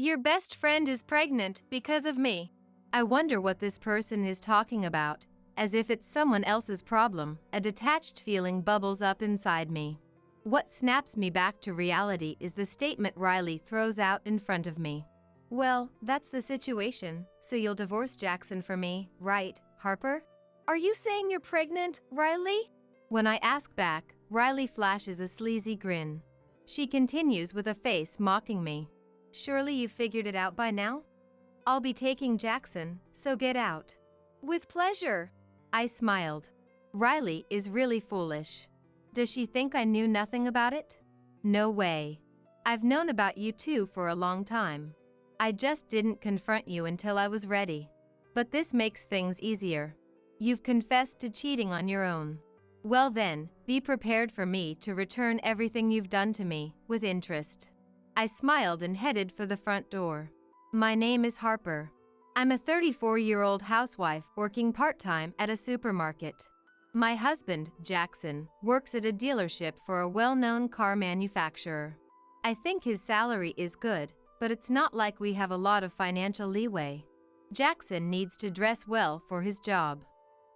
Your best friend is pregnant because of me. I wonder what this person is talking about. As if it's someone else's problem, a detached feeling bubbles up inside me. What snaps me back to reality is the statement Riley throws out in front of me. Well, that's the situation, so you'll divorce Jackson for me, right, Harper? Are you saying you're pregnant, Riley? When I ask back, Riley flashes a sleazy grin. She continues with a face mocking me. Surely you figured it out by now? I'll be taking Jackson, so get out. With pleasure. I smiled. Riley is really foolish. Does she think I knew nothing about it? No way. I've known about you two for a long time. I just didn't confront you until I was ready. But this makes things easier. You've confessed to cheating on your own. Well then, be prepared for me to return everything you've done to me, with interest. I smiled and headed for the front door. My name is Harper. I'm a 34-year-old housewife working part-time at a supermarket. My husband, Jackson, works at a dealership for a well-known car manufacturer. I think his salary is good, but it's not like we have a lot of financial leeway. Jackson needs to dress well for his job.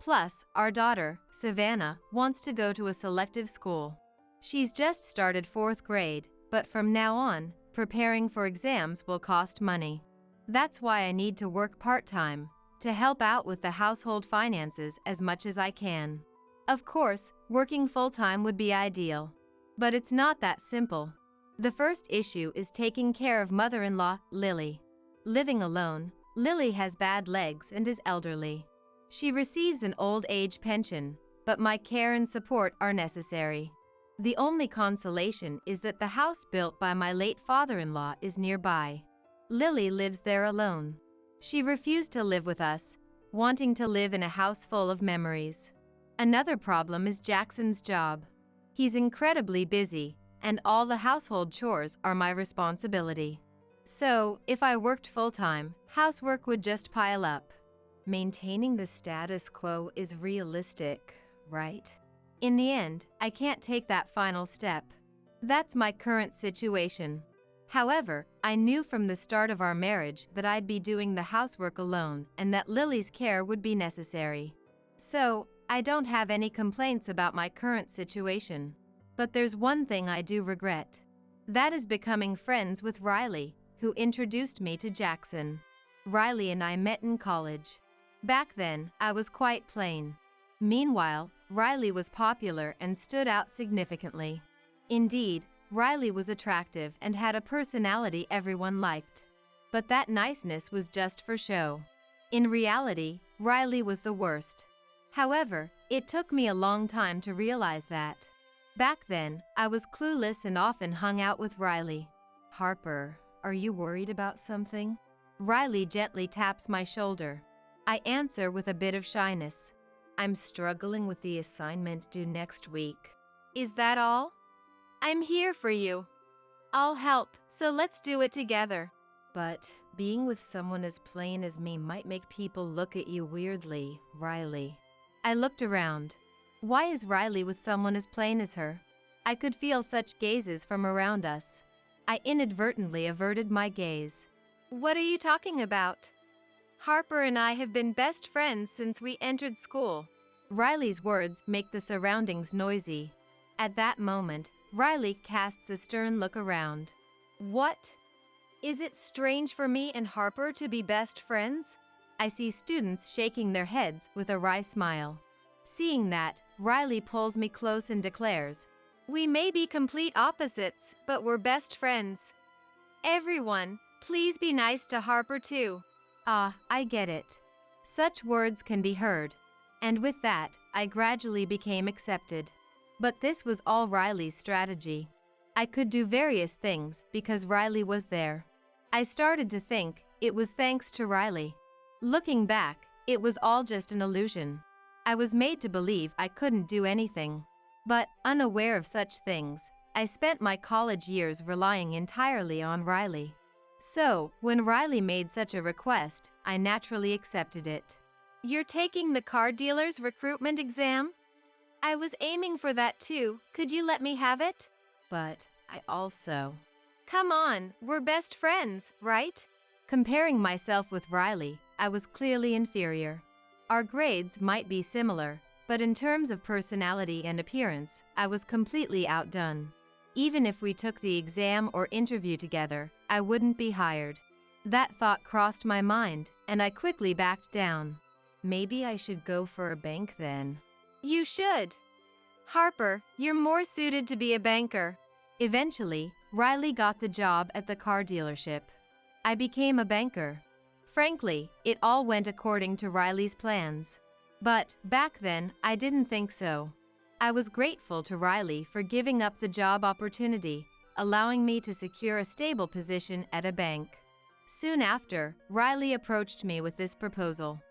Plus, our daughter, Savannah, wants to go to a selective school. She's just started 4th grade, but from now on, preparing for exams will cost money. That's why I need to work part-time, to help out with the household finances as much as I can. Of course, working full-time would be ideal. But it's not that simple. The first issue is taking care of mother-in-law, Lily. Living alone, Lily has bad legs and is elderly. She receives an old age pension, but my care and support are necessary. The only consolation is that the house built by my late father-in-law is nearby. Lily lives there alone. She refused to live with us, wanting to live in a house full of memories. Another problem is Jackson's job. He's incredibly busy, and all the household chores are my responsibility. So, if I worked full-time, housework would just pile up. Maintaining the status quo is realistic, right? In the end, I can't take that final step. That's my current situation. However, I knew from the start of our marriage that I'd be doing the housework alone and that Lily's care would be necessary. So, I don't have any complaints about my current situation. But there's one thing I do regret. That is becoming friends with Riley, who introduced me to Jackson. Riley and I met in college. Back then, I was quite plain. Meanwhile, Riley was popular and stood out significantly. Indeed, Riley was attractive and had a personality everyone liked. But that niceness was just for show. In reality, Riley was the worst. However, it took me a long time to realize that. Back then, I was clueless and often hung out with Riley. Harper, are you worried about something? Riley gently taps my shoulder. I answer with a bit of shyness. I'm struggling with the assignment due next week. Is that all? I'm here for you. I'll help, so let's do it together. But being with someone as plain as me might make people look at you weirdly, Riley. I looked around. Why is Riley with someone as plain as her? I could feel such gazes from around us. I inadvertently averted my gaze. What are you talking about? Harper and I have been best friends since we entered school. Riley's words make the surroundings noisy. At that moment, Riley casts a stern look around. What? Is it strange for me and Harper to be best friends? I see students shaking their heads with a wry smile. Seeing that, Riley pulls me close and declares, "We may be complete opposites, but we're best friends. Everyone, please be nice to Harper too." Ah, I get it. Such words can be heard. And with that, I gradually became accepted. But this was all Riley's strategy. I could do various things because Riley was there. I started to think it was thanks to Riley. Looking back, it was all just an illusion. I was made to believe I couldn't do anything. But, unaware of such things, I spent my college years relying entirely on Riley. So, when Riley made such a request, I naturally accepted it. You're taking the car dealer's recruitment exam? I was aiming for that too. Could you let me have it? But I also... Come on, we're best friends, right? Comparing myself with Riley, I was clearly inferior. Our grades might be similar, but in terms of personality and appearance, I was completely outdone. Even if we took the exam or interview together, I wouldn't be hired. That thought crossed my mind, and I quickly backed down. Maybe I should go for a bank then. You should. Harper, you're more suited to be a banker. Eventually, Riley got the job at the car dealership. I became a banker. Frankly, it all went according to Riley's plans. But back then, I didn't think so. I was grateful to Riley for giving up the job opportunity, allowing me to secure a stable position at a bank. Soon after, Riley approached me with this proposal.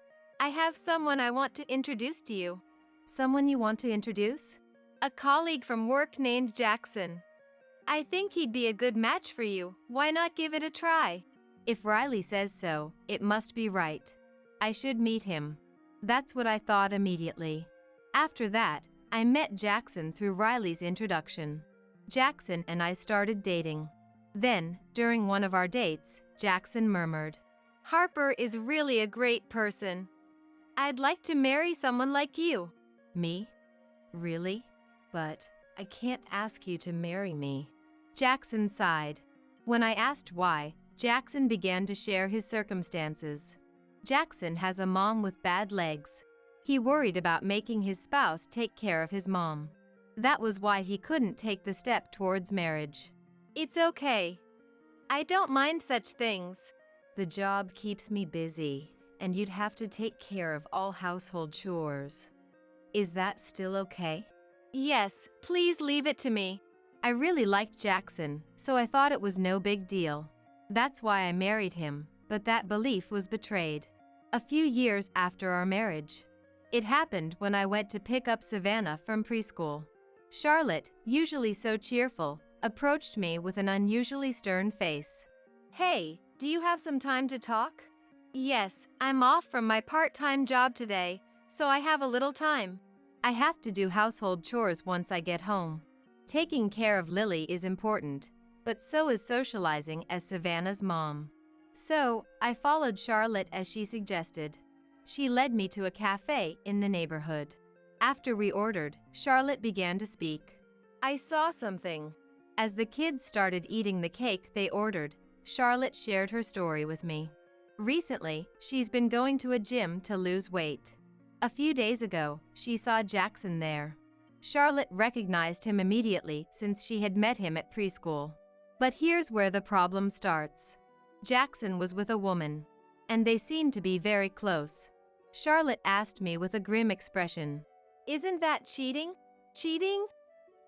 I have someone I want to introduce to you. Someone you want to introduce? A colleague from work named Jackson. I think he'd be a good match for you. Why not give it a try? If Riley says so, it must be right. I should meet him. That's what I thought immediately. After that, I met Jackson through Riley's introduction. Jackson and I started dating. Then, during one of our dates, Jackson murmured, "Harper is really a great person. I'd like to marry someone like you." Me? Really? But I can't ask you to marry me. Jackson sighed. When I asked why, Jackson began to share his circumstances. Jackson has a mom with bad legs. He worried about making his spouse take care of his mom. That was why he couldn't take the step towards marriage. It's okay. I don't mind such things. The job keeps me busy, and you'd have to take care of all household chores. Is that still okay? Yes, please leave it to me. I really liked Jackson, so I thought it was no big deal. That's why I married him, but that belief was betrayed. A few years after our marriage. It happened when I went to pick up Savannah from preschool. Charlotte, usually so cheerful, approached me with an unusually stern face. Hey, do you have some time to talk? Yes, I'm off from my part-time job today, so I have a little time. I have to do household chores once I get home. Taking care of Lily is important, but so is socializing as Savannah's mom. So, I followed Charlotte as she suggested. She led me to a cafe in the neighborhood. After we ordered, Charlotte began to speak. I saw something. As the kids started eating the cake they ordered, Charlotte shared her story with me. Recently, she's been going to a gym to lose weight. A few days ago, she saw Jackson there. Charlotte recognized him immediately since she had met him at preschool. But here's where the problem starts. Jackson was with a woman, and they seemed to be very close. Charlotte asked me with a grim expression, "Isn't that cheating? Cheating?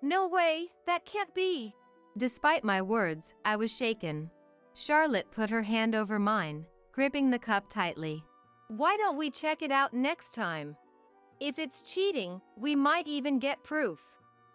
No way, that can't be." Despite my words, I was shaken. Charlotte put her hand over mine, gripping the cup tightly. Why don't we check it out next time? If it's cheating, we might even get proof.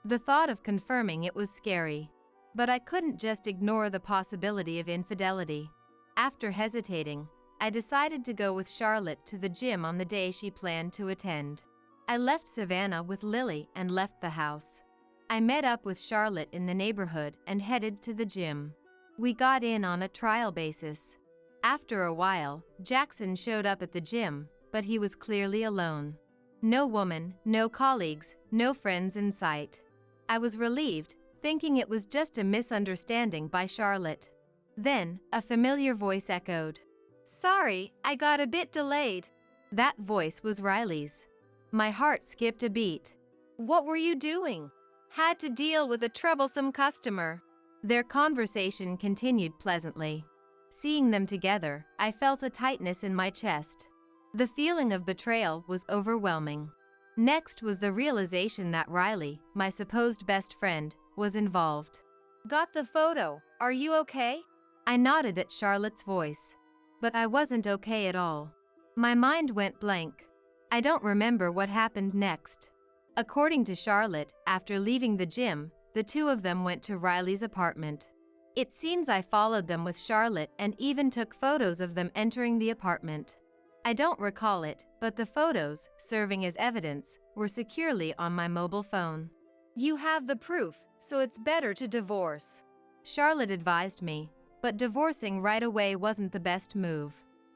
The thought of confirming it was scary. But I couldn't just ignore the possibility of infidelity. After hesitating, I decided to go with Charlotte to the gym on the day she planned to attend. I left Savannah with Lily and left the house. I met up with Charlotte in the neighborhood and headed to the gym. We got in on a trial basis. After a while, Jackson showed up at the gym, but he was clearly alone. No woman, no colleagues, no friends in sight. I was relieved, thinking it was just a misunderstanding by Charlotte. Then, a familiar voice echoed. Sorry, I got a bit delayed. That voice was Riley's. My heart skipped a beat. What were you doing? Had to deal with a troublesome customer. Their conversation continued pleasantly. Seeing them together, I felt a tightness in my chest. The feeling of betrayal was overwhelming. Next was the realization that Riley, my supposed best friend, was involved. Got the photo, are you okay? I nodded at Charlotte's voice. But I wasn't okay at all. My mind went blank. I don't remember what happened next. According to Charlotte, after leaving the gym, the two of them went to Riley's apartment. It seems I followed them with Charlotte and even took photos of them entering the apartment. I don't recall it, but the photos, serving as evidence, were securely on my mobile phone. You have the proof, so it's better to divorce. Charlotte advised me, but divorcing right away wasn't the best move.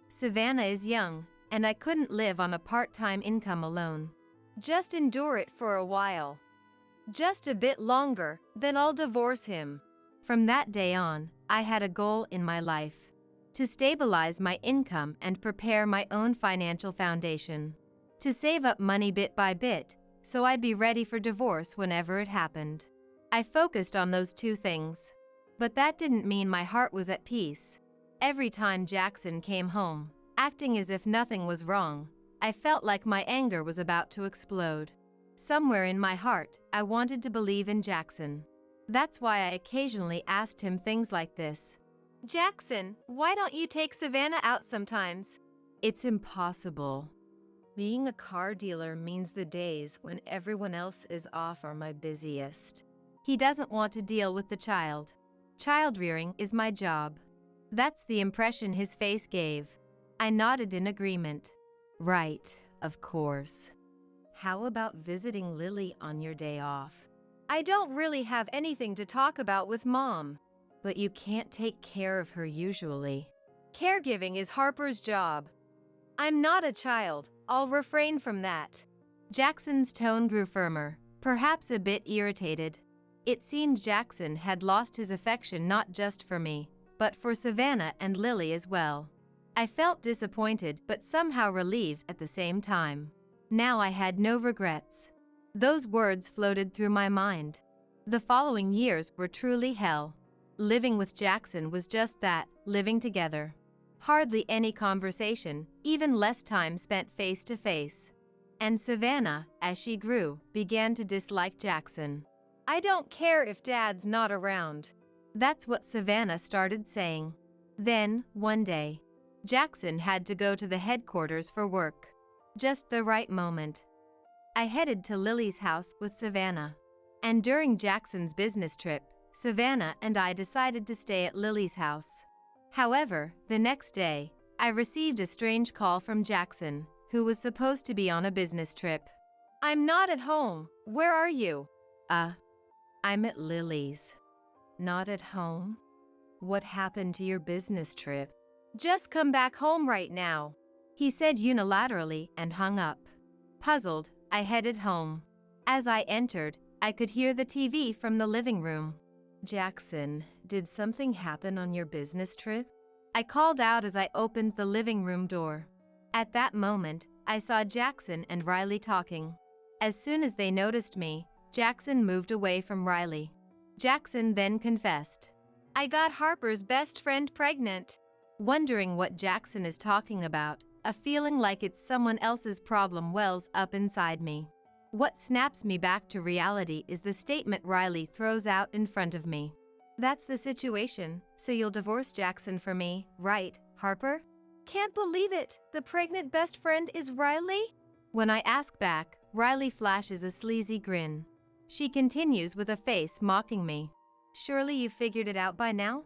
Savannah is young, and I couldn't live on a part-time income alone. Just endure it for a while. Just a bit longer, then I'll divorce him. From that day on, I had a goal in my life: to stabilize my income and prepare my own financial foundation. To save up money bit by bit, so I'd be ready for divorce whenever it happened. I focused on those two things. But that didn't mean my heart was at peace. Every time Jackson came home, acting as if nothing was wrong, I felt like my anger was about to explode. Somewhere in my heart, I wanted to believe in Jackson. That's why I occasionally asked him things like this. "Jackson, why don't you take Savannah out sometimes?" "It's impossible. Being a car dealer means the days when everyone else is off are my busiest." He doesn't want to deal with the child. Child rearing is my job. That's the impression his face gave. I nodded in agreement. Right, of course. How about visiting Lily on your day off? I don't really have anything to talk about with Mom. But you can't take care of her usually. Caregiving is Harper's job. I'm not a child, I'll refrain from that. Jackson's tone grew firmer, perhaps a bit irritated. It seemed Jackson had lost his affection not just for me, but for Savannah and Lily as well. I felt disappointed but somehow relieved at the same time. Now I had no regrets. Those words floated through my mind. The following years were truly hell. Living with Jackson was just that, living together. Hardly any conversation, even less time spent face to face. And Savannah, as she grew, began to dislike Jackson. "I don't care if Dad's not around." That's what Savannah started saying. Then, one day, Jackson had to go to the headquarters for work. Just the right moment. I headed to Lily's house with Savannah. And during Jackson's business trip, Savannah and I decided to stay at Lily's house. However, the next day, I received a strange call from Jackson, who was supposed to be on a business trip. "I'm not at home. Where are you?" I'm at Lily's." "Not at home? What happened to your business trip?" "Just come back home right now," he said unilaterally and hung up. Puzzled, I headed home. As I entered, I could hear the TV from the living room. "Jackson, did something happen on your business trip?" I called out as I opened the living room door. At that moment, I saw Jackson and Riley talking. As soon as they noticed me, Jackson moved away from Riley. Jackson then confessed, "I got Harper's best friend pregnant." Wondering what Jackson is talking about, a feeling like it's someone else's problem wells up inside me. What snaps me back to reality is the statement Riley throws out in front of me. "That's the situation, so you'll divorce Jackson for me, right, Harper?" "Can't believe it, the pregnant best friend is Riley?" When I ask back, Riley flashes a sleazy grin. She continues with a face mocking me. "Surely you figured it out by now?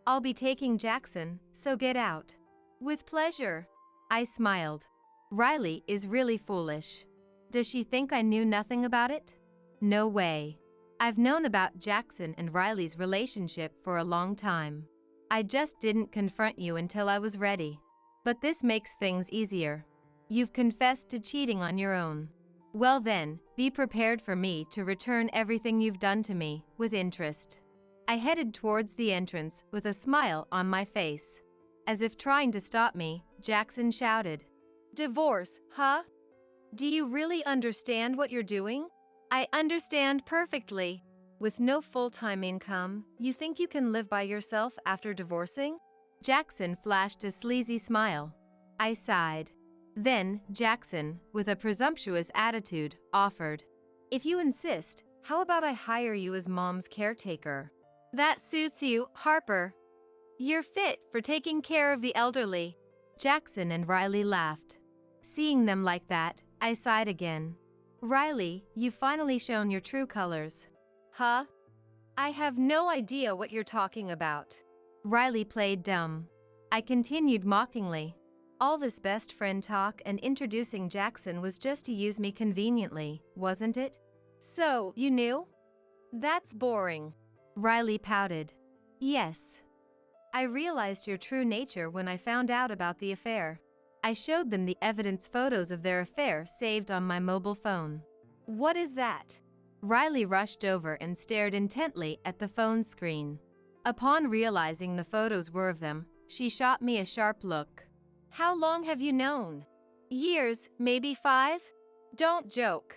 I'll be taking Jackson, so get out." "With pleasure." I smiled. Riley is really foolish. Does she think I knew nothing about it? No way. I've known about Jackson and Riley's relationship for a long time. I just didn't confront you until I was ready. But this makes things easier. You've confessed to cheating on your own. Well then, be prepared for me to return everything you've done to me, with interest. I headed towards the entrance with a smile on my face. As if trying to stop me, Jackson shouted, "Divorce, huh? Do you really understand what you're doing?" "I understand perfectly. With no full-time income, you think you can live by yourself after divorcing?" Jackson flashed a sleazy smile. I sighed. Then, Jackson, with a presumptuous attitude, offered, "If you insist, how about I hire you as Mom's caretaker?" "That suits you, Harper. You're fit for taking care of the elderly." Jackson and Riley laughed. Seeing them like that, I sighed again. "Riley, you've finally shown your true colors." "Huh? I have no idea what you're talking about." Riley played dumb. I continued mockingly. All this best friend talk and introducing Jackson was just to use me conveniently, wasn't it? "So, you knew? That's boring." Riley pouted. Yes. I realized your true nature when I found out about the affair. I showed them the evidence photos of their affair saved on my mobile phone. What is that? Riley rushed over and stared intently at the phone screen. Upon realizing the photos were of them, she shot me a sharp look. How long have you known? Years, maybe 5? Don't joke.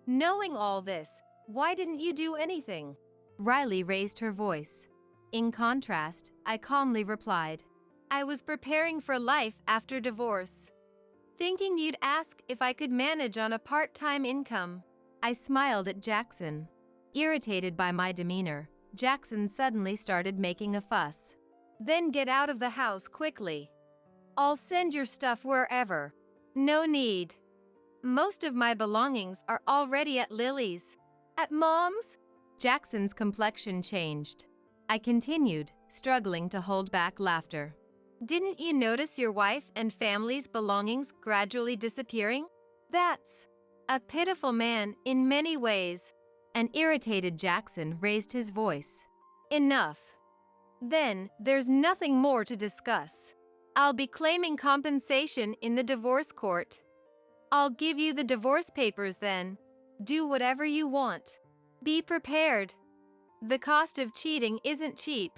Knowing all this, why didn't you do anything? Riley raised her voice. In contrast, I calmly replied, I was preparing for life after divorce, thinking you'd ask if I could manage on a part-time income. I smiled at Jackson. Irritated by my demeanor, Jackson suddenly started making a fuss. Then get out of the house quickly. I'll send your stuff wherever. No need. Most of my belongings are already at Lily's. At Mom's? Jackson's complexion changed. I continued, struggling to hold back laughter. Didn't you notice your wife and family's belongings gradually disappearing? That's a pitiful man in many ways. An irritated Jackson raised his voice. Enough. Then, there's nothing more to discuss. I'll be claiming compensation in the divorce court. I'll give you the divorce papers then. Do whatever you want. Be prepared. The cost of cheating isn't cheap.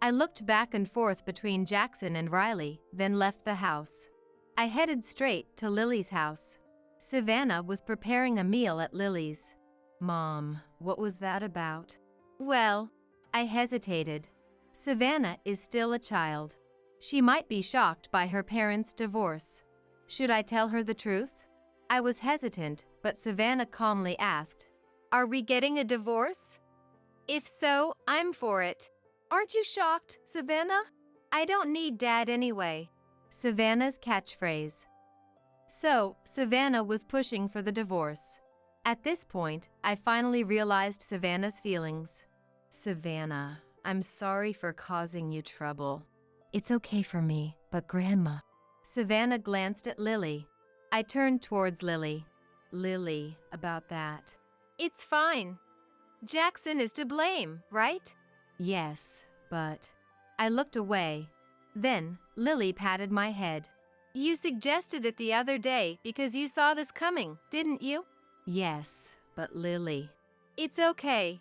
I looked back and forth between Jackson and Riley, then left the house. I headed straight to Lily's house. Savannah was preparing a meal at Lily's. Mom, what was that about? Well, I hesitated. Savannah is still a child. She might be shocked by her parents' divorce. Should I tell her the truth? I was hesitant, but Savannah calmly asked, Are we getting a divorce? If so, I'm for it. Aren't you shocked, Savannah? I don't need Dad anyway. Savannah's catchphrase. So, Savannah was pushing for the divorce. At this point, I finally realized Savannah's feelings. Savannah, I'm sorry for causing you trouble. It's okay for me, but Grandma. Savannah glanced at Lily. I turned towards Lily. Lily, about that. It's fine. Jackson is to blame, right? Yes, but... I looked away. Then, Lily patted my head. You suggested it the other day because you saw this coming, didn't you? Yes, but Lily... It's okay.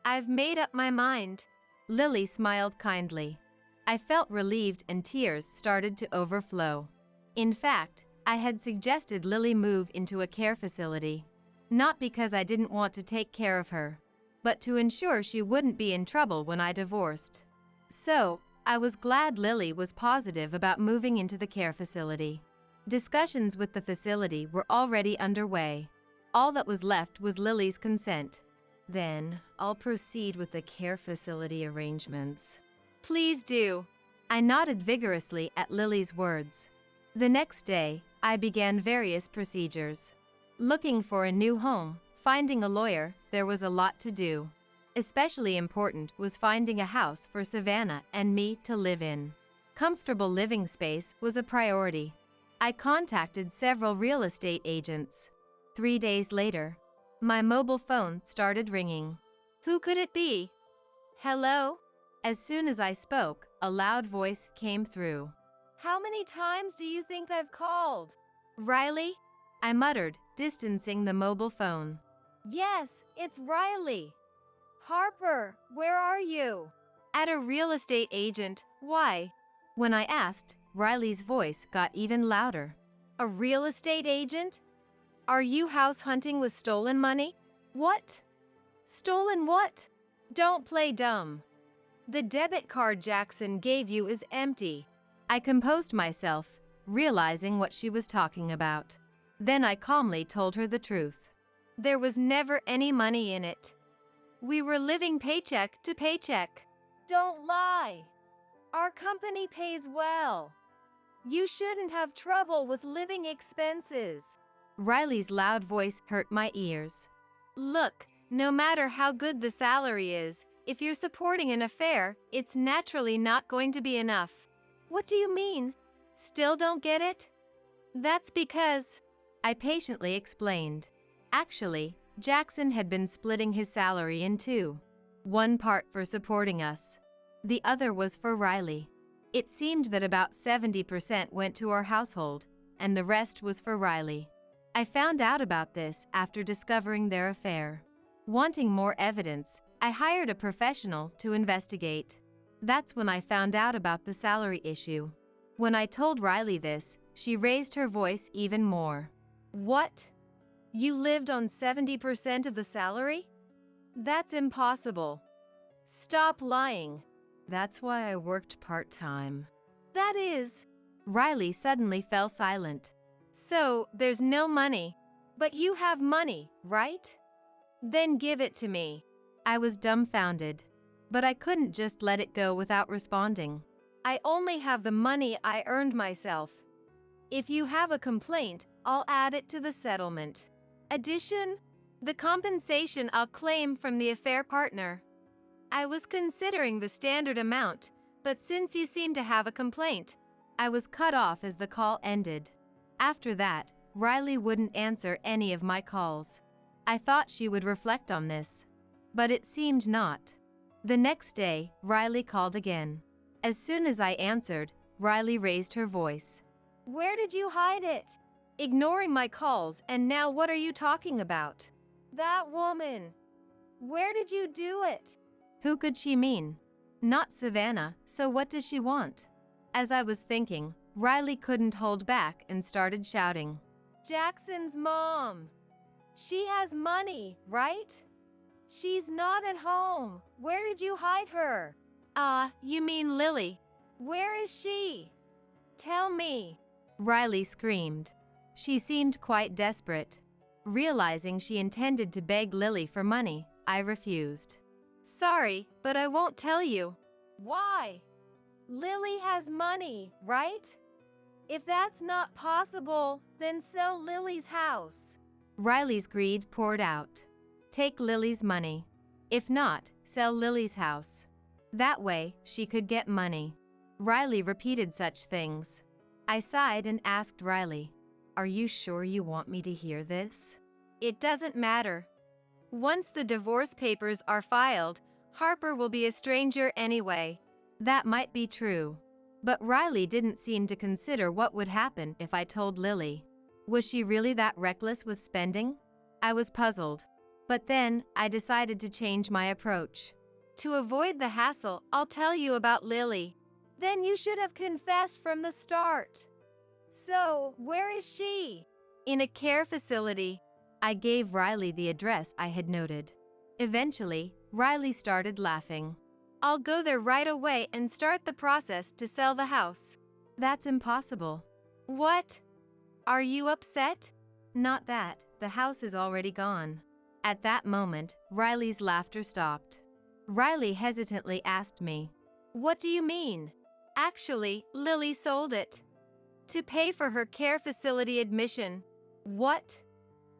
I've made up my mind. Lily smiled kindly. I felt relieved and tears started to overflow. In fact, I had suggested Lily move into a care facility. Not because I didn't want to take care of her, but to ensure she wouldn't be in trouble when I divorced. So, I was glad Lily was positive about moving into the care facility. Discussions with the facility were already underway. All that was left was Lily's consent. Then, I'll proceed with the care facility arrangements. Please do. I nodded vigorously at Lily's words. The next day, I began various procedures. Looking for a new home, finding a lawyer, there was a lot to do. Especially important was finding a house for Savannah and me to live in. Comfortable living space was a priority. I contacted several real estate agents. 3 days later, my mobile phone started ringing. Who could it be? Hello? As soon as I spoke, a loud voice came through. How many times do you think I've called? Riley? I muttered, distancing the mobile phone. Yes, it's Riley. Harper, where are you? At a real estate agent. Why? When I asked, Riley's voice got even louder. A real estate agent? Are you house hunting with stolen money? What? Stolen what? Don't play dumb. The debit card Jackson gave you is empty. I composed myself, realizing what she was talking about. Then I calmly told her the truth. There was never any money in it. We were living paycheck to paycheck. Don't lie. Our company pays well. You shouldn't have trouble with living expenses. Riley's loud voice hurt my ears. Look, no matter how good the salary is, if you're supporting an affair, it's naturally not going to be enough. What do you mean? Still don't get it? That's because... I patiently explained. Actually, Jackson had been splitting his salary in two. One part for supporting us. The other was for Riley. It seemed that about 70% went to our household, and the rest was for Riley. I found out about this after discovering their affair. Wanting more evidence, I hired a professional to investigate. That's when I found out about the salary issue. When I told Riley this, she raised her voice even more. What? You lived on 70% of the salary? That's impossible. Stop lying. That's why I worked part-time. That is. Riley suddenly fell silent. So, there's no money. But you have money, right? Then give it to me. I was dumbfounded. But I couldn't just let it go without responding. I only have the money I earned myself. If you have a complaint, I'll add it to the settlement. Addition? The compensation I'll claim from the affair partner. I was considering the standard amount, but since you seem to have a complaint, I was cut off as the call ended. After that, Riley wouldn't answer any of my calls. I thought she would reflect on this, but it seemed not. The next day, Riley called again. As soon as I answered, Riley raised her voice. Where did you hide it? Ignoring my calls, and now what are you talking about? That woman. Where did you do it? Who could she mean? Not Savannah, so what does she want? As I was thinking, Riley couldn't hold back and started shouting. Jackson's mom. She has money, right? She's not at home. Where did you hide her? You mean Lily. Where is she? Tell me. Riley screamed. She seemed quite desperate. Realizing she intended to beg Lily for money, I refused. Sorry, but I won't tell you. Why? Lily has money, right? If that's not possible, then sell Lily's house. Riley's greed poured out. Take Lily's money. If not, sell Lily's house. That way, she could get money. Riley repeated such things. I sighed and asked Riley, "Are you sure you want me to hear this?" It doesn't matter. Once the divorce papers are filed, Harper will be a stranger anyway. That might be true. But Riley didn't seem to consider what would happen if I told Lily. Was she really that reckless with spending? I was puzzled. But then, I decided to change my approach. To avoid the hassle, I'll tell you about Lily. Then you should have confessed from the start. So, where is she? In a care facility. I gave Riley the address I had noted. Eventually, Riley started laughing. I'll go there right away and start the process to sell the house. That's impossible. What? Are you upset? Not that, the house is already gone. At that moment, Riley's laughter stopped. Riley hesitantly asked me, "What do you mean?" Actually, Lily sold it. To pay for her care facility admission. What?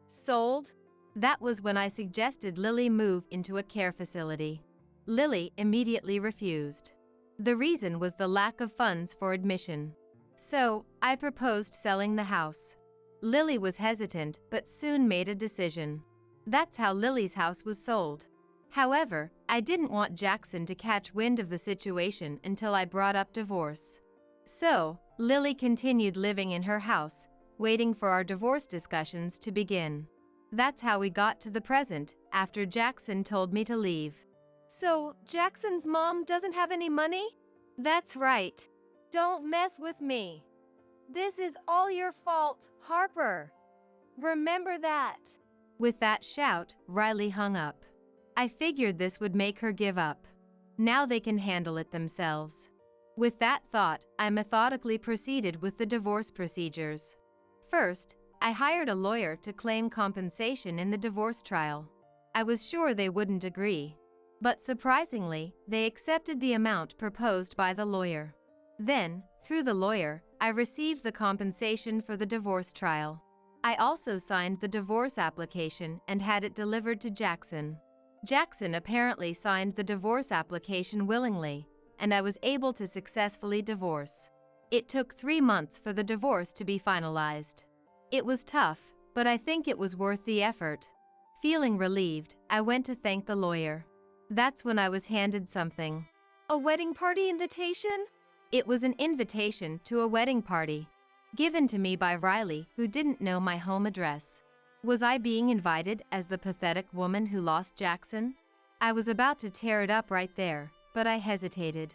Sold? That was when I suggested Lily move into a care facility. Lily immediately refused. The reason was the lack of funds for admission. So, I proposed selling the house. Lily was hesitant but soon made a decision. That's how Lily's house was sold. However, I didn't want Jackson to catch wind of the situation until I brought up divorce. So, Lily continued living in her house, waiting for our divorce discussions to begin. That's how we got to the present, after Jackson told me to leave. So, Jackson's mom doesn't have any money? That's right. Don't mess with me. This is all your fault, Harper. Remember that. With that shout, Riley hung up. I figured this would make her give up. Now they can handle it themselves. With that thought, I methodically proceeded with the divorce procedures. First, I hired a lawyer to claim compensation in the divorce trial. I was sure they wouldn't agree. But surprisingly, they accepted the amount proposed by the lawyer. Then, through the lawyer, I received the compensation for the divorce trial. I also signed the divorce application and had it delivered to Jackson. Jackson apparently signed the divorce application willingly, and I was able to successfully divorce. It took 3 months for the divorce to be finalized. It was tough, but I think it was worth the effort. Feeling relieved, I went to thank the lawyer. That's when I was handed something. A wedding party invitation? It was an invitation to a wedding party, given to me by Riley, who didn't know my home address. Was I being invited as the pathetic woman who lost Jackson? I was about to tear it up right there, but I hesitated.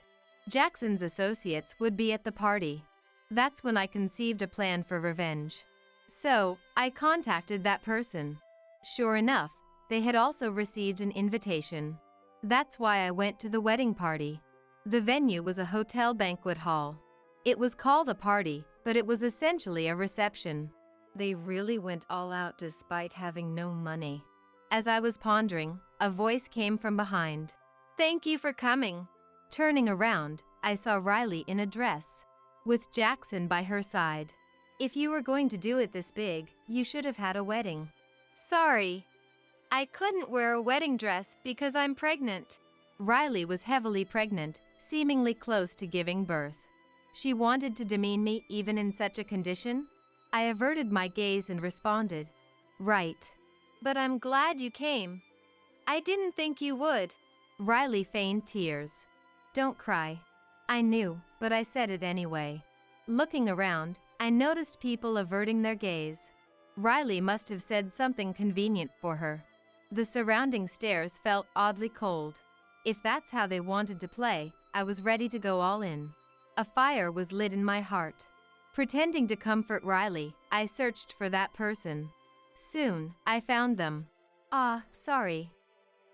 Jackson's associates would be at the party. That's when I conceived a plan for revenge. So, I contacted that person. Sure enough, they had also received an invitation. That's why I went to the wedding party. The venue was a hotel banquet hall. It was called a party, but it was essentially a reception. They really went all out despite having no money. As I was pondering, a voice came from behind. "Thank you for coming." Turning around, I saw Riley in a dress, with Jackson by her side. "If you were going to do it this big, you should have had a wedding." "Sorry. I couldn't wear a wedding dress because I'm pregnant." Riley was heavily pregnant, seemingly close to giving birth. She wanted to demean me even in such a condition? I averted my gaze and responded, "Right. But I'm glad you came. I didn't think you would." Riley feigned tears. "Don't cry." I knew, but I said it anyway. Looking around, I noticed people averting their gaze. Riley must have said something convenient for her. The surrounding stares felt oddly cold. If that's how they wanted to play, I was ready to go all in. A fire was lit in my heart. Pretending to comfort Riley, I searched for that person. Soon, I found them. "Ah, sorry.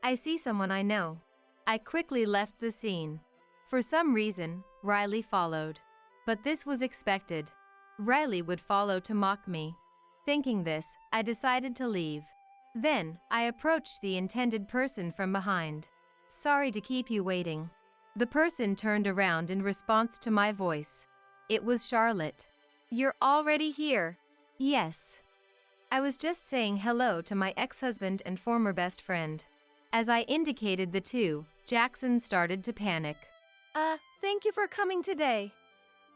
I see someone I know." I quickly left the scene. For some reason, Riley followed. But this was expected. Riley would follow to mock me. Thinking this, I decided to leave. Then, I approached the intended person from behind. "Sorry to keep you waiting." The person turned around in response to my voice. It was Charlotte. "You're already here?" "Yes. I was just saying hello to my ex-husband and former best friend." As I indicated the two, Jackson started to panic. Thank you for coming today.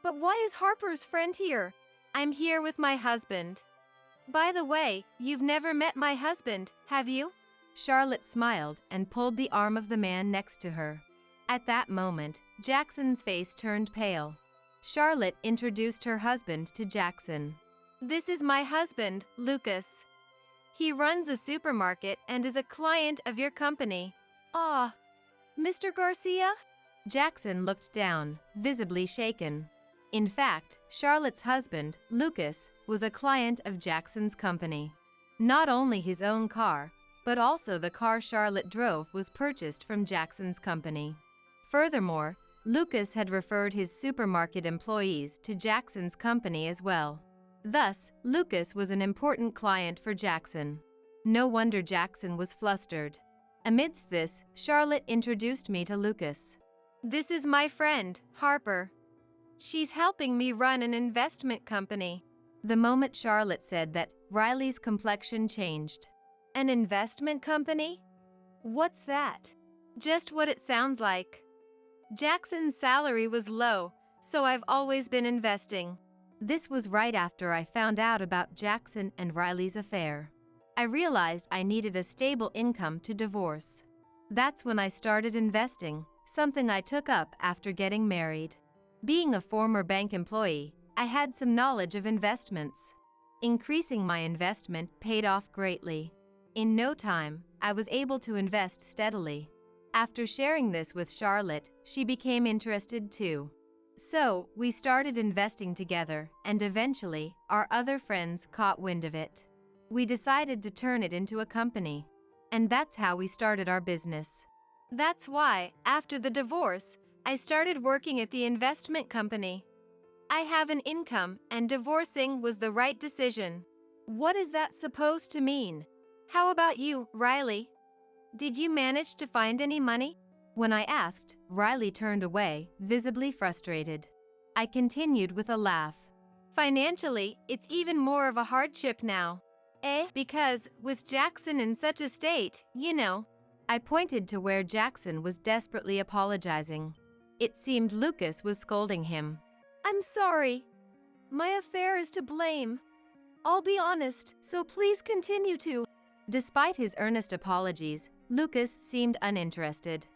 But why is Harper's friend here?" "I'm here with my husband." "By the way, you've never met my husband, have you?" Charlotte smiled and pulled the arm of the man next to her. At that moment, Jackson's face turned pale. Charlotte introduced her husband to Jackson. "This is my husband, Lucas. He runs a supermarket and is a client of your company." "Ah, Mr. Garcia?" Jackson looked down, visibly shaken. In fact, Charlotte's husband, Lucas, was a client of Jackson's company. Not only his own car, but also the car Charlotte drove was purchased from Jackson's company. Furthermore, Lucas had referred his supermarket employees to Jackson's company as well. Thus, Lucas was an important client for Jackson. No wonder Jackson was flustered. Amidst this, Charlotte introduced me to Lucas. "This is my friend, Harper. She's helping me run an investment company." The moment Charlotte said that, Riley's complexion changed. "An investment company? What's that?" "Just what it sounds like. Jackson's salary was low, so I've always been investing." This was right after I found out about Jackson and Riley's affair. I realized I needed a stable income to divorce. That's when I started investing, something I took up after getting married. Being a former bank employee, I had some knowledge of investments. Increasing my investment paid off greatly. In no time, I was able to invest steadily. After sharing this with Charlotte, she became interested too. So, we started investing together, and eventually, our other friends caught wind of it. We decided to turn it into a company. And that's how we started our business. That's why, after the divorce, I started working at the investment company. I have an income, and divorcing was the right decision. What is that supposed to mean? How about you, Riley? Did you manage to find any money? When I asked, Riley turned away, visibly frustrated. I continued with a laugh. Financially, it's even more of a hardship now. Because, with Jackson in such a state, you know. I pointed to where Jackson was desperately apologizing. It seemed Lucas was scolding him. "I'm sorry. My affair is to blame. I'll be honest, so please continue to." Despite his earnest apologies, Lucas seemed uninterested.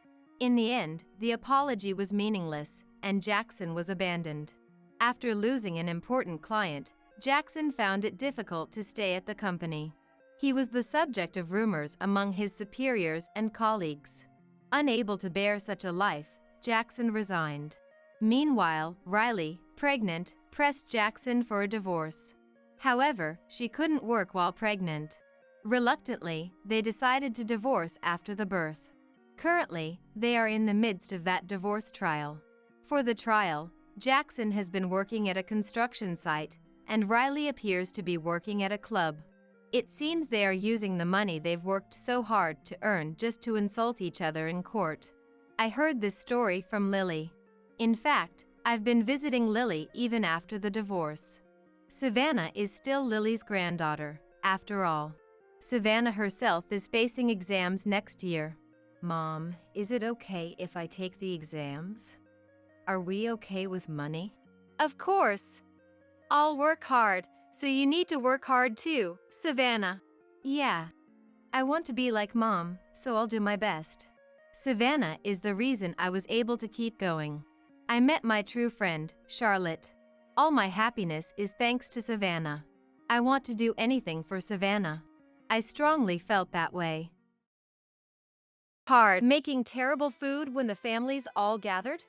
In the end, the apology was meaningless, and Jackson was abandoned. After losing an important client, Jackson found it difficult to stay at the company. He was the subject of rumors among his superiors and colleagues. Unable to bear such a life, Jackson resigned. Meanwhile, Riley, pregnant, pressed Jackson for a divorce. However, she couldn't work while pregnant. Reluctantly, they decided to divorce after the birth. Currently, they are in the midst of that divorce trial. For the trial, Jackson has been working at a construction site, and Riley appears to be working at a club. It seems they are using the money they've worked so hard to earn just to insult each other in court. I heard this story from Lily. In fact, I've been visiting Lily even after the divorce. Savannah is still Lily's granddaughter, after all. Savannah herself is facing exams next year. Mom, is it okay if I take the exams? Are we okay with money? Of course. I'll work hard, so you need to work hard too, Savannah. Yeah. I want to be like Mom, so I'll do my best. Savannah is the reason I was able to keep going. I met my true friend, Charlotte. All my happiness is thanks to Savannah. I want to do anything for Savannah. I strongly felt that way. Hard making terrible food when the family's all gathered?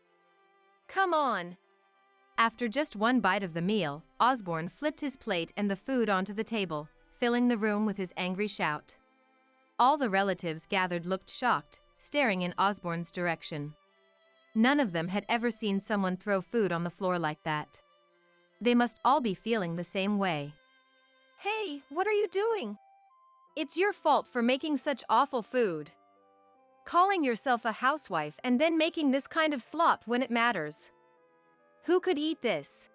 Come on. After just one bite of the meal, Osborne flipped his plate and the food onto the table, filling the room with his angry shout. All the relatives gathered looked shocked, staring in Osborne's direction. None of them had ever seen someone throw food on the floor like that. They must all be feeling the same way. Hey, what are you doing? It's your fault for making such awful food. Calling yourself a housewife and then making this kind of slop when it matters. Who could eat this?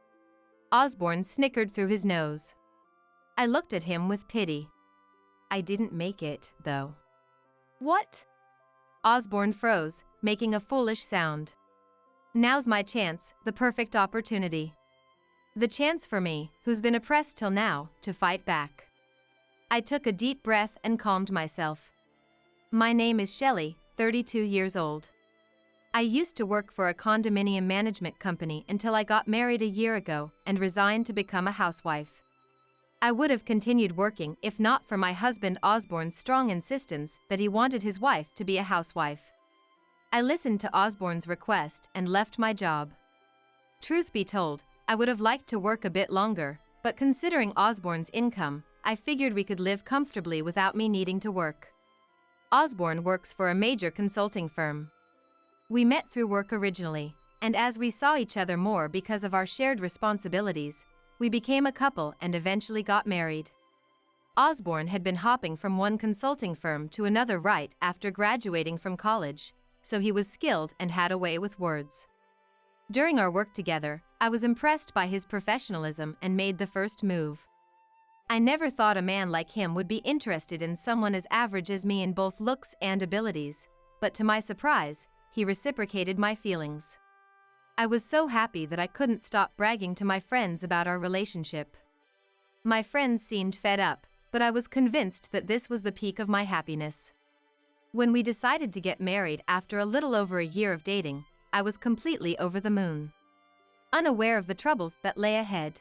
Osborne snickered through his nose. I looked at him with pity. I didn't make it, though. What? Osborne froze, making a foolish sound. Now's my chance, the perfect opportunity. The chance for me, who's been oppressed till now, to fight back. I took a deep breath and calmed myself. My name is Shelley, 32 years old. I used to work for a condominium management company until I got married a year ago and resigned to become a housewife. I would have continued working if not for my husband Osborne's strong insistence that he wanted his wife to be a housewife. I listened to Osborne's request and left my job. Truth be told, I would have liked to work a bit longer, but considering Osborne's income, I figured we could live comfortably without me needing to work. Osborne works for a major consulting firm. We met through work originally, and as we saw each other more because of our shared responsibilities, we became a couple and eventually got married. Osborne had been hopping from one consulting firm to another right after graduating from college, so he was skilled and had a way with words. During our work together, I was impressed by his professionalism and made the first move. I never thought a man like him would be interested in someone as average as me in both looks and abilities, but to my surprise, he reciprocated my feelings. I was so happy that I couldn't stop bragging to my friends about our relationship. My friends seemed fed up, but I was convinced that this was the peak of my happiness. When we decided to get married after a little over a year of dating, I was completely over the moon, unaware of the troubles that lay ahead.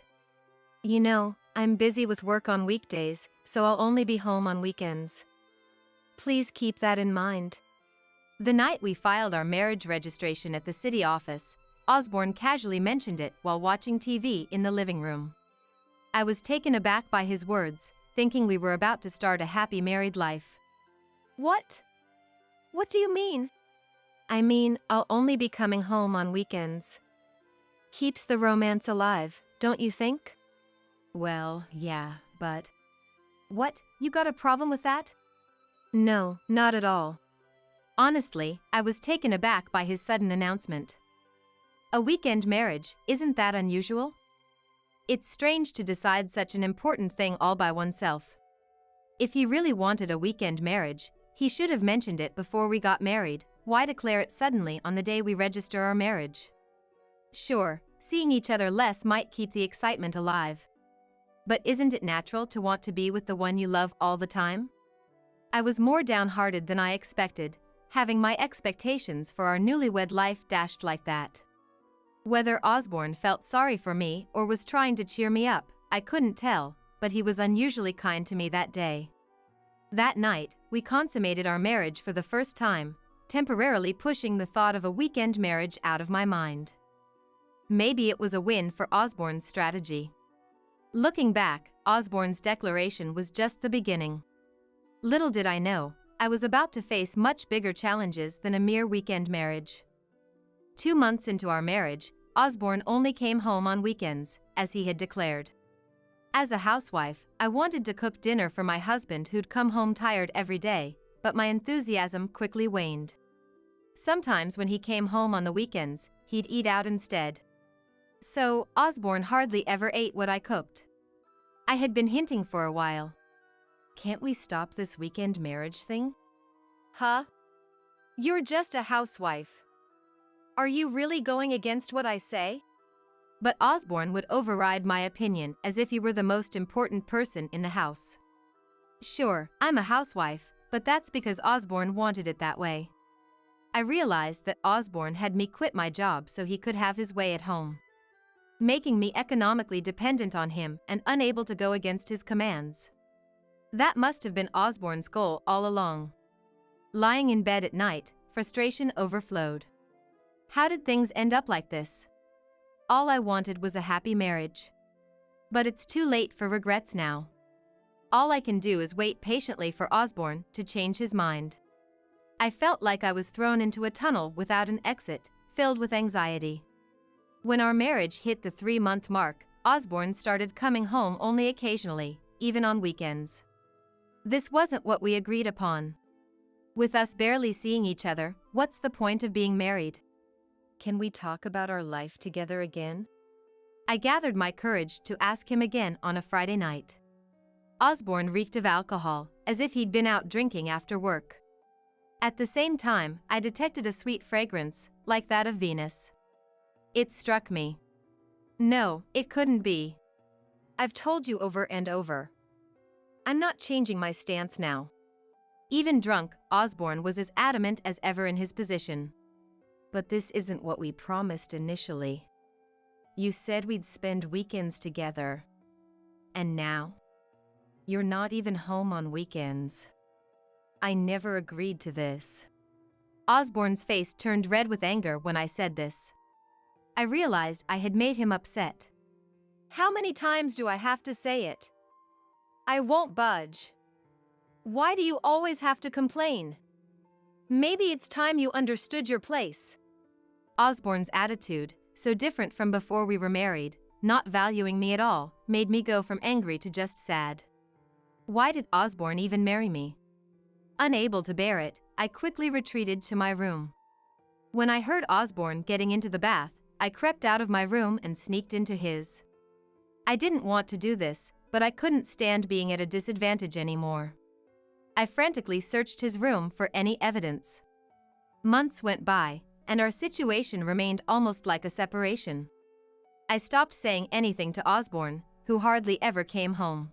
You know, I'm busy with work on weekdays, so I'll only be home on weekends. Please keep that in mind. The night we filed our marriage registration at the city office, Osborne casually mentioned it while watching TV in the living room. I was taken aback by his words, thinking we were about to start a happy married life. What? What do you mean? I mean, I'll only be coming home on weekends. Keeps the romance alive, don't you think? Well, yeah, but... What? You got a problem with that? No, not at all. Honestly, I was taken aback by his sudden announcement. A weekend marriage, isn't that unusual? It's strange to decide such an important thing all by oneself. If he really wanted a weekend marriage, he should have mentioned it before we got married. Why declare it suddenly on the day we register our marriage? Sure, seeing each other less might keep the excitement alive. But isn't it natural to want to be with the one you love all the time? I was more downhearted than I expected. having my expectations for our newlywed life dashed like that. Whether Osborne felt sorry for me or was trying to cheer me up, I couldn't tell, but he was unusually kind to me that day. That night, we consummated our marriage for the first time, temporarily pushing the thought of a weekend marriage out of my mind. Maybe it was a win for Osborne's strategy. Looking back, Osborne's declaration was just the beginning. Little did I know, I was about to face much bigger challenges than a mere weekend marriage. 2 months into our marriage, Osborne only came home on weekends, as he had declared. As a housewife, I wanted to cook dinner for my husband who'd come home tired every day, but my enthusiasm quickly waned. Sometimes when he came home on the weekends, he'd eat out instead. So, Osborne hardly ever ate what I cooked. I had been hinting for a while. Can't we stop this weekend marriage thing? Huh? You're just a housewife. Are you really going against what I say? But Osborne would override my opinion as if he were the most important person in the house. Sure, I'm a housewife, but that's because Osborne wanted it that way. I realized that Osborne had me quit my job so he could have his way at home, making me economically dependent on him and unable to go against his commands. That must have been Osborne's goal all along. Lying in bed at night, frustration overflowed. How did things end up like this? All I wanted was a happy marriage. But it's too late for regrets now. All I can do is wait patiently for Osborne to change his mind. I felt like I was thrown into a tunnel without an exit, filled with anxiety. When our marriage hit the 3-month mark, Osborne started coming home only occasionally, even on weekends. This wasn't what we agreed upon. With us barely seeing each other, what's the point of being married? Can we talk about our life together again? I gathered my courage to ask him again on a Friday night. Osborne reeked of alcohol, as if he'd been out drinking after work. At the same time, I detected a sweet fragrance, like that of Venus. It struck me. No, it couldn't be. I've told you over and over. I'm not changing my stance now. Even drunk, Osborne was as adamant as ever in his position. But this isn't what we promised initially. You said we'd spend weekends together. And now? You're not even home on weekends. I never agreed to this. Osborne's face turned red with anger when I said this. I realized I had made him upset. How many times do I have to say it? I won't budge. Why do you always have to complain? Maybe it's time you understood your place. Osborne's attitude, so different from before we were married, not valuing me at all, made me go from angry to just sad. Why did Osborne even marry me? Unable to bear it, I quickly retreated to my room. When I heard Osborne getting into the bath, I crept out of my room and sneaked into his. I didn't want to do this, but I couldn't stand being at a disadvantage anymore. I frantically searched his room for any evidence. Months went by, and our situation remained almost like a separation. I stopped saying anything to Osborne, who hardly ever came home.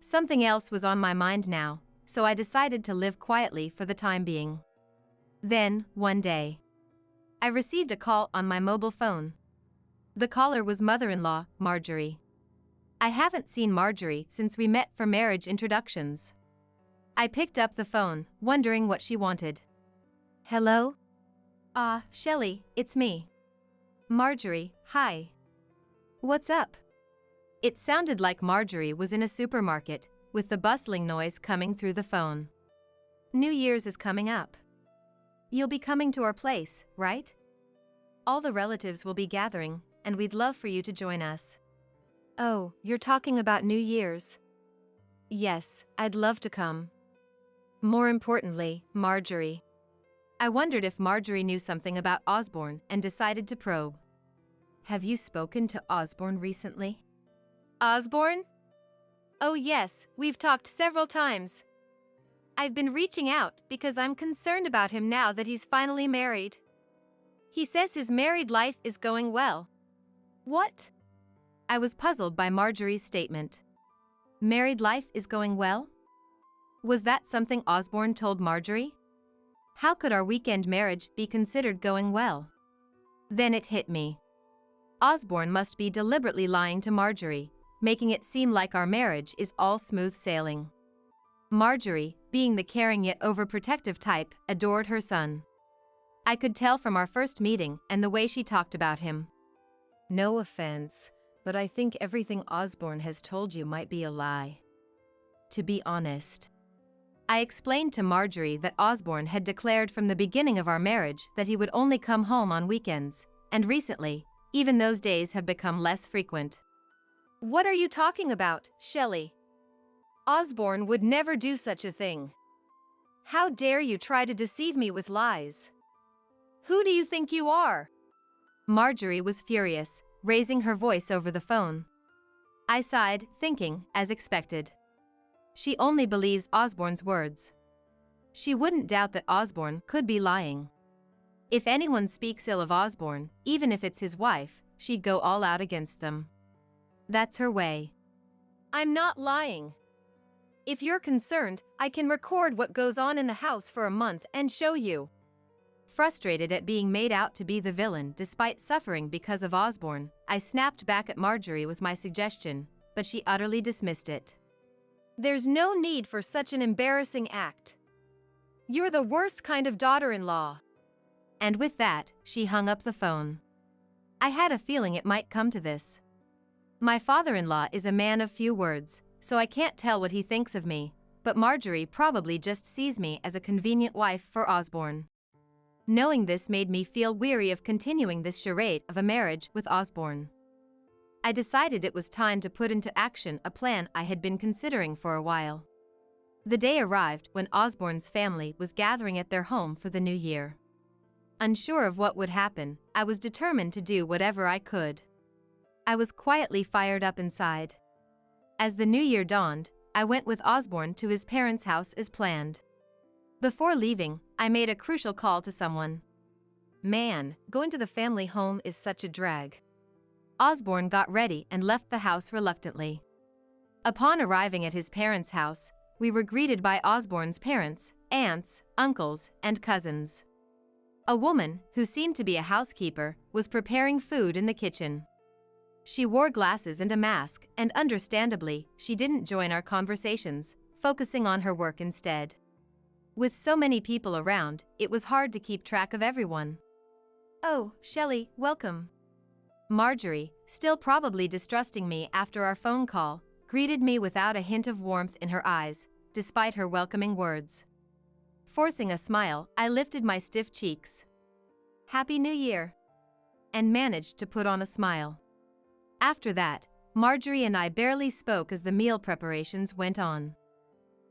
Something else was on my mind now, so I decided to live quietly for the time being. Then, one day, I received a call on my mobile phone. The caller was mother-in-law, Marjorie. I haven't seen Marjorie since we met for marriage introductions. I picked up the phone, wondering what she wanted. Hello? Shelley, it's me. Marjorie, hi. What's up? It sounded like Marjorie was in a supermarket, with the bustling noise coming through the phone. New Year's is coming up. You'll be coming to our place, right? All the relatives will be gathering, and we'd love for you to join us. Oh, you're talking about New Year's? Yes, I'd love to come. More importantly, Marjorie. I wondered if Marjorie knew something about Osborne and decided to probe. Have you spoken to Osborne recently? Osborne? Oh yes, we've talked several times. I've been reaching out because I'm concerned about him now that he's finally married. He says his married life is going well. What? I was puzzled by Marjorie's statement. Married life is going well? Was that something Osborne told Marjorie? How could our weekend marriage be considered going well? Then it hit me. Osborne must be deliberately lying to Marjorie, making it seem like our marriage is all smooth sailing. Marjorie, being the caring yet overprotective type, adored her son. I could tell from our first meeting and the way she talked about him. No offense, but I think everything Osborne has told you might be a lie. To be honest. I explained to Marjorie that Osborne had declared from the beginning of our marriage that he would only come home on weekends, and recently, even those days have become less frequent. What are you talking about, Shelley? Osborne would never do such a thing. How dare you try to deceive me with lies? Who do you think you are? Marjorie was furious, raising her voice over the phone. I sighed, thinking, as expected. She only believes Osborne's words. She wouldn't doubt that Osborne could be lying. If anyone speaks ill of Osborne, even if it's his wife, she'd go all out against them. That's her way. I'm not lying. If you're concerned, I can record what goes on in the house for a month and show you. Frustrated at being made out to be the villain despite suffering because of Osborne, I snapped back at Marjorie with my suggestion, but she utterly dismissed it. There's no need for such an embarrassing act. You're the worst kind of daughter-in-law. And with that, she hung up the phone. I had a feeling it might come to this. My father-in-law is a man of few words, so I can't tell what he thinks of me, but Marjorie probably just sees me as a convenient wife for Osborne. Knowing this made me feel weary of continuing this charade of a marriage with Osborne. I decided it was time to put into action a plan I had been considering for a while. The day arrived when Osborne's family was gathering at their home for the new year. Unsure of what would happen, I was determined to do whatever I could. I was quietly fired up inside. As the new year dawned, I went with Osborne to his parents' house as planned. Before leaving, I made a crucial call to someone. Man, going to the family home is such a drag. Osborne got ready and left the house reluctantly. Upon arriving at his parents' house, we were greeted by Osborne's parents, aunts, uncles, and cousins. A woman, who seemed to be a housekeeper, was preparing food in the kitchen. She wore glasses and a mask, and understandably, she didn't join our conversations, focusing on her work instead. With so many people around, it was hard to keep track of everyone. Oh, Shelley, welcome. Marjorie, still probably distrusting me after our phone call, greeted me without a hint of warmth in her eyes, despite her welcoming words. Forcing a smile, I lifted my stiff cheeks. Happy New Year! And managed to put on a smile. After that, Marjorie and I barely spoke as the meal preparations went on.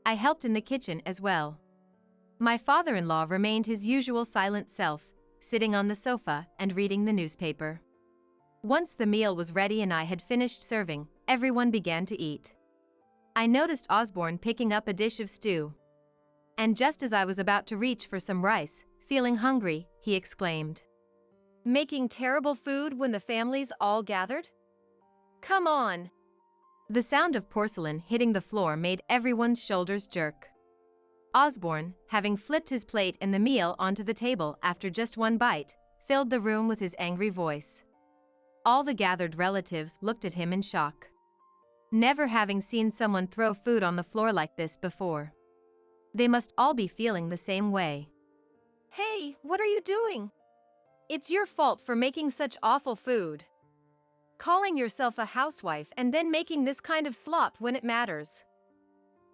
I helped in the kitchen as well. My father-in-law remained his usual silent self, sitting on the sofa and reading the newspaper. Once the meal was ready and I had finished serving, everyone began to eat. I noticed Osborne picking up a dish of stew. And just as I was about to reach for some rice, feeling hungry, he exclaimed, "Making terrible food when the family's all gathered? Come on!" The sound of porcelain hitting the floor made everyone's shoulders jerk. Osborne, having flipped his plate and the meal onto the table after just one bite, filled the room with his angry voice. All the gathered relatives looked at him in shock. Never having seen someone throw food on the floor like this before. They must all be feeling the same way. Hey, what are you doing? It's your fault for making such awful food. Calling yourself a housewife and then making this kind of slop when it matters.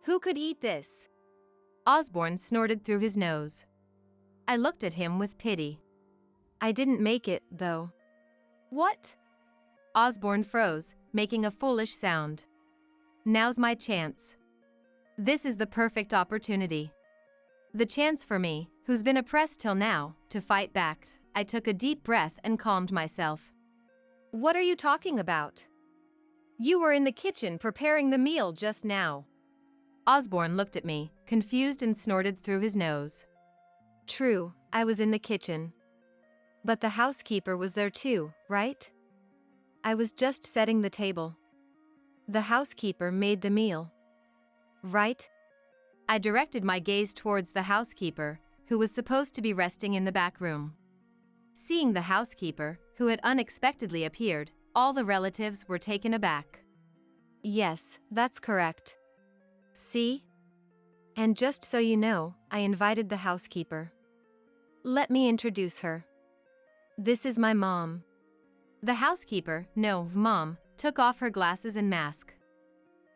Who could eat this? Osborne snorted through his nose. I looked at him with pity. I didn't make it, though. What? Osborne froze, making a foolish sound. Now's my chance. This is the perfect opportunity. The chance for me, who's been oppressed till now, to fight back. I took a deep breath and calmed myself. What are you talking about? You were in the kitchen preparing the meal just now. Osborne looked at me, confused, and snorted through his nose. True, I was in the kitchen. But the housekeeper was there too, right? I was just setting the table. The housekeeper made the meal. Right? I directed my gaze towards the housekeeper, who was supposed to be resting in the back room. Seeing the housekeeper, who had unexpectedly appeared, all the relatives were taken aback. Yes, that's correct. See? And just so you know, I invited the housekeeper. Let me introduce her. This is my mom. The housekeeper, no, mom, took off her glasses and mask.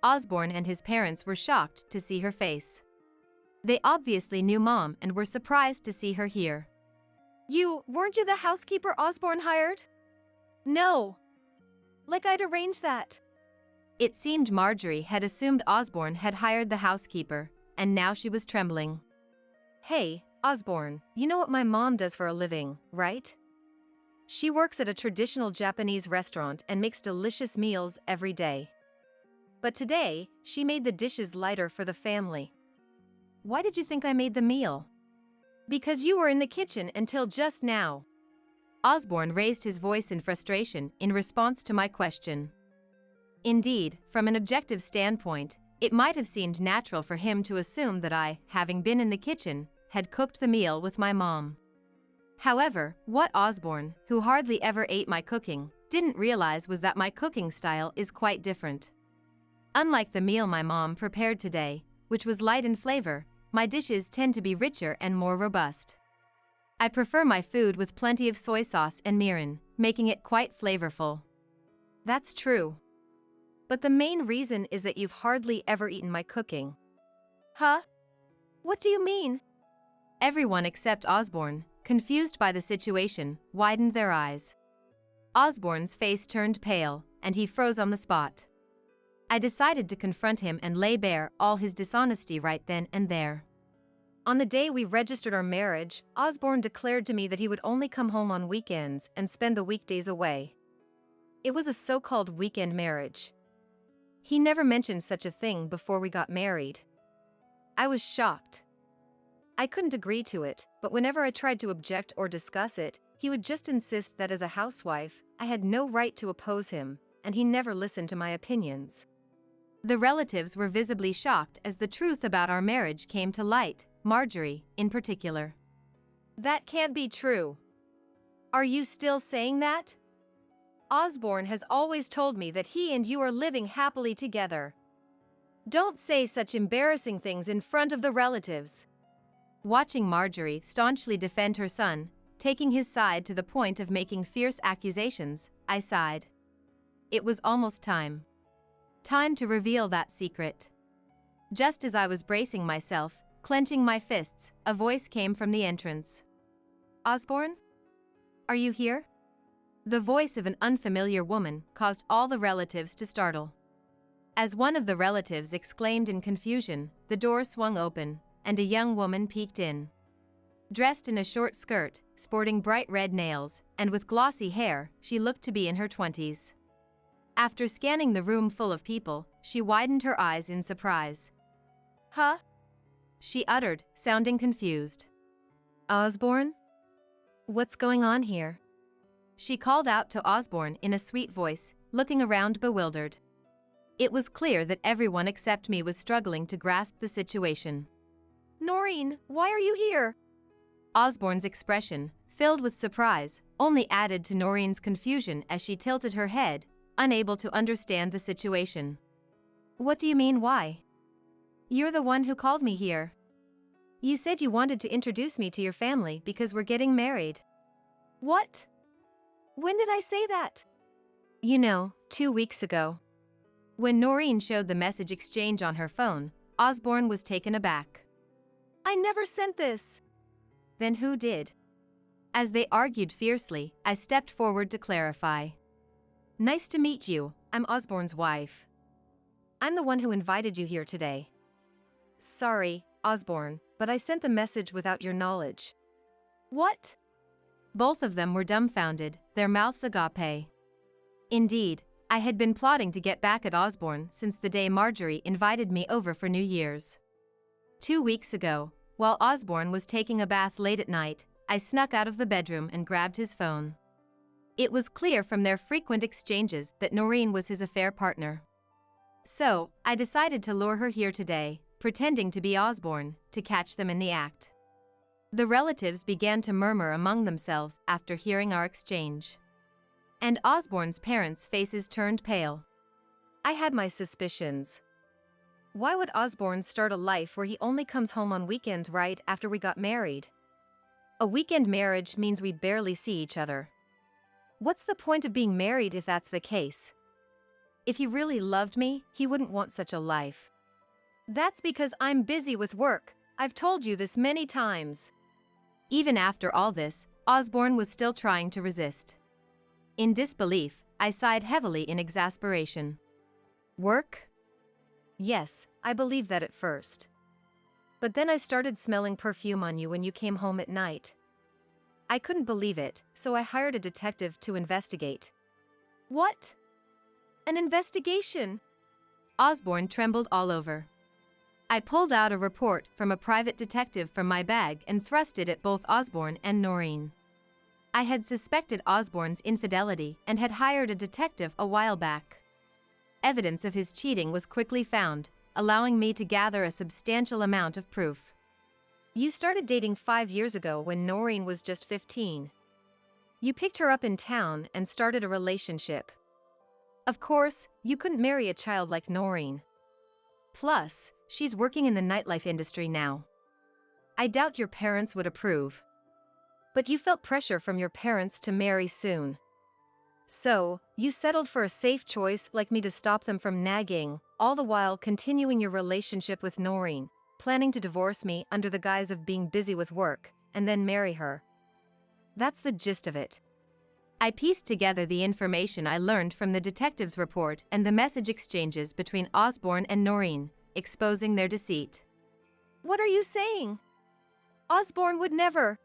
Osborne and his parents were shocked to see her face. They obviously knew Mom and were surprised to see her here. Weren't you the housekeeper Osborne hired? No. Like I'd arranged that. It seemed Marjorie had assumed Osborne had hired the housekeeper, and now she was trembling. Hey, Osborne, you know what my mom does for a living, right? She works at a traditional Japanese restaurant and makes delicious meals every day. But today, she made the dishes lighter for the family. Why did you think I made the meal? Because you were in the kitchen until just now. Osborne raised his voice in frustration in response to my question. Indeed, from an objective standpoint, it might have seemed natural for him to assume that I, having been in the kitchen, had cooked the meal with my mom. However, what Osborne, who hardly ever ate my cooking, didn't realize was that my cooking style is quite different. Unlike the meal my mom prepared today, which was light in flavor, my dishes tend to be richer and more robust. I prefer my food with plenty of soy sauce and mirin, making it quite flavorful. That's true. But the main reason is that you've hardly ever eaten my cooking. Huh? What do you mean? Everyone except Osborne, confused by the situation, widened their eyes. Osborne's face turned pale, and he froze on the spot. I decided to confront him and lay bare all his dishonesty right then and there. On the day we registered our marriage, Osborne declared to me that he would only come home on weekends and spend the weekdays away. It was a so-called weekend marriage. He never mentioned such a thing before we got married. I was shocked. I couldn't agree to it, but whenever I tried to object or discuss it, he would just insist that as a housewife, I had no right to oppose him, and he never listened to my opinions. The relatives were visibly shocked as the truth about our marriage came to light, Marjorie, in particular. That can't be true. Are you still saying that? Osborne has always told me that he and you are living happily together. Don't say such embarrassing things in front of the relatives. Watching Marjorie staunchly defend her son, taking his side to the point of making fierce accusations, I sighed. It was almost time. Time to reveal that secret. Just as I was bracing myself, clenching my fists, a voice came from the entrance. Osborne? Are you here? The voice of an unfamiliar woman caused all the relatives to startle. As one of the relatives exclaimed in confusion, the door swung open, and a young woman peeked in. Dressed in a short skirt, sporting bright red nails, and with glossy hair, she looked to be in her 20s. After scanning the room full of people, she widened her eyes in surprise. Huh? She uttered, sounding confused. Osborne? What's going on here? She called out to Osborne in a sweet voice, looking around bewildered. It was clear that everyone except me was struggling to grasp the situation. Noreen, why are you here? Osborne's expression, filled with surprise, only added to Noreen's confusion as she tilted her head, unable to understand the situation. What do you mean, why? You're the one who called me here. You said you wanted to introduce me to your family because we're getting married. What? When did I say that? 2 weeks ago. When Noreen showed the message exchange on her phone, Osborne was taken aback. I never sent this. Then who did? As they argued fiercely, I stepped forward to clarify. Nice to meet you, I'm Osborne's wife. I'm the one who invited you here today. Sorry, Osborne, but I sent the message without your knowledge. What? Both of them were dumbfounded, their mouths agape. Indeed, I had been plotting to get back at Osborne since the day Marjorie invited me over for New Year's. 2 weeks ago, while Osborne was taking a bath late at night, I snuck out of the bedroom and grabbed his phone. It was clear from their frequent exchanges that Noreen was his affair partner. So, I decided to lure her here today, pretending to be Osborne, to catch them in the act. The relatives began to murmur among themselves after hearing our exchange. And Osborne's parents' faces turned pale. I had my suspicions. Why would Osborne start a life where he only comes home on weekends right after we got married? A weekend marriage means we barely see each other. What's the point of being married if that's the case? If he really loved me, he wouldn't want such a life. That's because I'm busy with work. I've told you this many times. Even after all this, Osborne was still trying to resist. In disbelief, I sighed heavily in exasperation. Work? Yes, I believed that at first. But then I started smelling perfume on you when you came home at night. I couldn't believe it, so I hired a detective to investigate. What? An investigation? Osborne trembled all over. I pulled out a report from a private detective from my bag and thrust it at both Osborne and Noreen. I had suspected Osborne's infidelity and had hired a detective a while back. Evidence of his cheating was quickly found, allowing me to gather a substantial amount of proof. You started dating 5 years ago when Noreen was just 15. You picked her up in town and started a relationship. Of course, you couldn't marry a child like Noreen. Plus, she's working in the nightlife industry now. I doubt your parents would approve. But you felt pressure from your parents to marry soon. So, you settled for a safe choice like me to stop them from nagging, all the while continuing your relationship with Noreen, planning to divorce me under the guise of being busy with work, and then marry her. That's the gist of it. I pieced together the information I learned from the detective's report and the message exchanges between Osborne and Noreen, exposing their deceit. What are you saying? Osborne would never.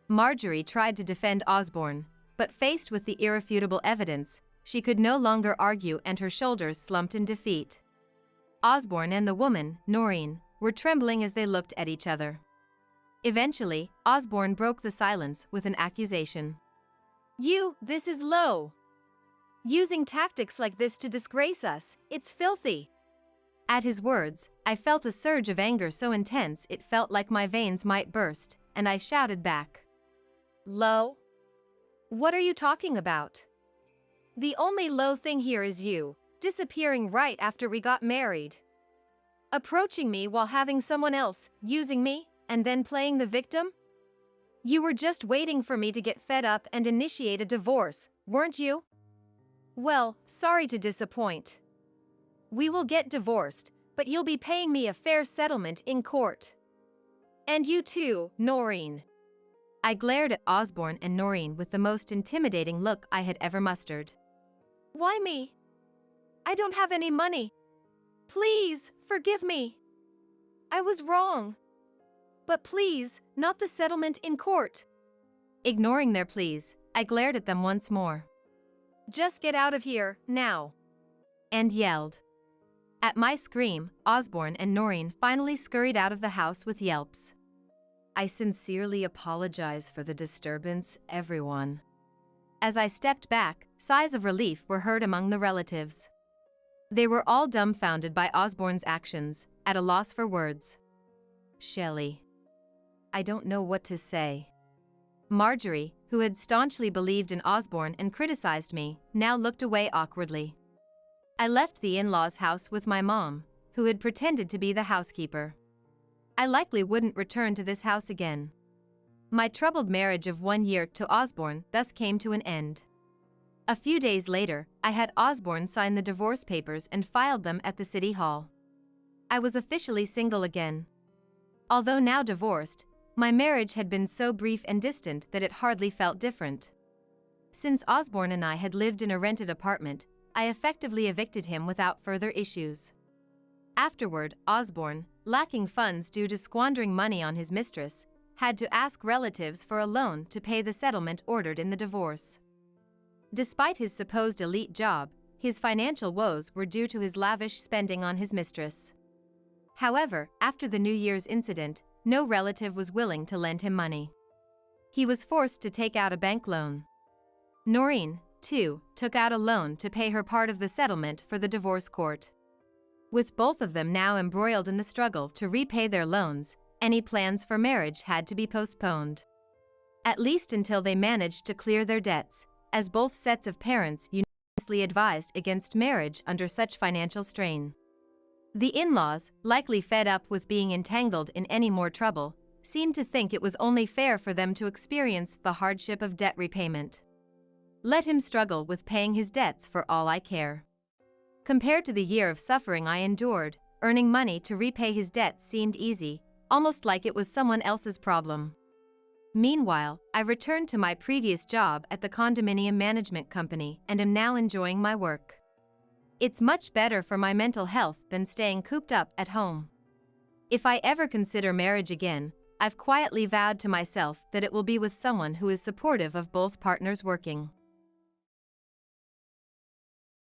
Marjorie tried to defend Osborne, but faced with the irrefutable evidence, she could no longer argue and her shoulders slumped in defeat. Osborne and the woman, Noreen, were trembling as they looked at each other. Eventually, Osborne broke the silence with an accusation. This is low. Using tactics like this to disgrace us, it's filthy. At his words, I felt a surge of anger so intense it felt like my veins might burst, and I shouted back. Low? What are you talking about? The only low thing here is you, disappearing right after we got married. Approaching me while having someone else, using me, and then playing the victim? You were just waiting for me to get fed up and initiate a divorce, weren't you? Well, sorry to disappoint. We will get divorced, but you'll be paying me a fair settlement in court. And you too, Noreen. I glared at Osborne and Noreen with the most intimidating look I had ever mustered. Why me? I don't have any money. Please, forgive me. I was wrong. But please, not the settlement in court. Ignoring their pleas, I glared at them once more. Just get out of here, now. And yelled. At my scream, Osborne and Noreen finally scurried out of the house with yelps. I sincerely apologize for the disturbance, everyone. As I stepped back, sighs of relief were heard among the relatives. They were all dumbfounded by Osborne's actions, at a loss for words. Shelley. I don't know what to say. Marjorie, who had staunchly believed in Osborne and criticized me, now looked away awkwardly. I left the in-laws' house with my mom, who had pretended to be the housekeeper. I likely wouldn't return to this house again. My troubled marriage of 1 year to Osborne thus came to an end. A few days later, I had Osborne sign the divorce papers and filed them at the city hall. I was officially single again. Although now divorced, my marriage had been so brief and distant that it hardly felt different. Since Osborne and I had lived in a rented apartment, I effectively evicted him without further issues. Afterward, Osborne, lacking funds due to squandering money on his mistress, had to ask relatives for a loan to pay the settlement ordered in the divorce. Despite his supposed elite job, his financial woes were due to his lavish spending on his mistress. However, after the New Year's incident, no relative was willing to lend him money. He was forced to take out a bank loan. Noreen, too, took out a loan to pay her part of the settlement for the divorce court. With both of them now embroiled in the struggle to repay their loans, Any plans for marriage had to be postponed. At least until they managed to clear their debts, as both sets of parents unanimously advised against marriage under such financial strain. The in-laws, likely fed up with being entangled in any more trouble, seemed to think it was only fair for them to experience the hardship of debt repayment. Let him struggle with paying his debts for all I care. Compared to the year of suffering I endured, earning money to repay his debts seemed easy, almost like it was someone else's problem. Meanwhile, I returned to my previous job at the condominium management company and am now enjoying my work. It's much better for my mental health than staying cooped up at home. If I ever consider marriage again, I've quietly vowed to myself that it will be with someone who is supportive of both partners working.